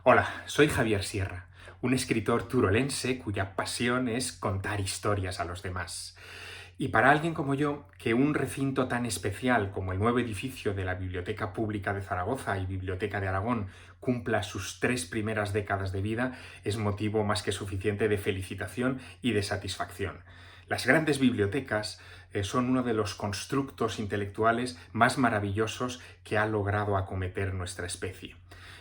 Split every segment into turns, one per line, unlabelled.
Hola, soy Javier Sierra, un escritor turolense cuya pasión es contar historias a los demás. Y para alguien como yo, que un recinto tan especial como el nuevo edificio de la Biblioteca Pública de Zaragoza y Biblioteca de Aragón cumpla sus 3 primeras décadas de vida es motivo más que suficiente de felicitación y de satisfacción. Las grandes bibliotecas son uno de los constructos intelectuales más maravillosos que ha logrado acometer nuestra especie.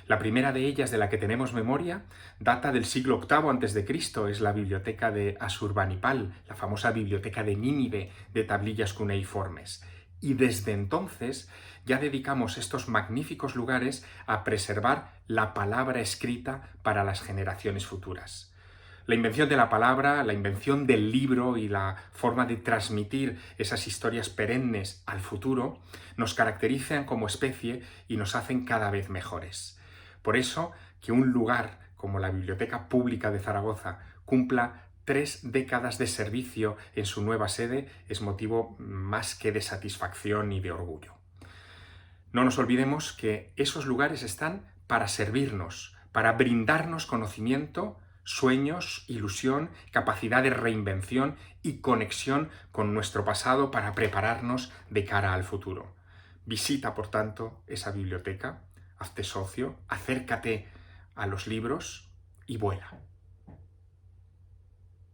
La primera de ellas de la que tenemos memoria data del siglo VIII a.C., es la biblioteca de Asurbanipal, la famosa biblioteca de Nínive de tablillas cuneiformes. Y desde entonces ya dedicamos estos magníficos lugares a preservar la palabra escrita para las generaciones futuras. La invención de la palabra, la invención del libro y la forma de transmitir esas historias perennes al futuro nos caracterizan como especie y nos hacen cada vez mejores. Por eso, que un lugar como la Biblioteca Pública de Zaragoza cumpla 3 décadas de servicio en su nueva sede es motivo más que de satisfacción y de orgullo. No nos olvidemos que esos lugares están para servirnos, para brindarnos conocimiento, sueños, ilusión, capacidad de reinvención y conexión con nuestro pasado para prepararnos de cara al futuro. Visita, por tanto, esa biblioteca, hazte socio, acércate a los libros y vuela.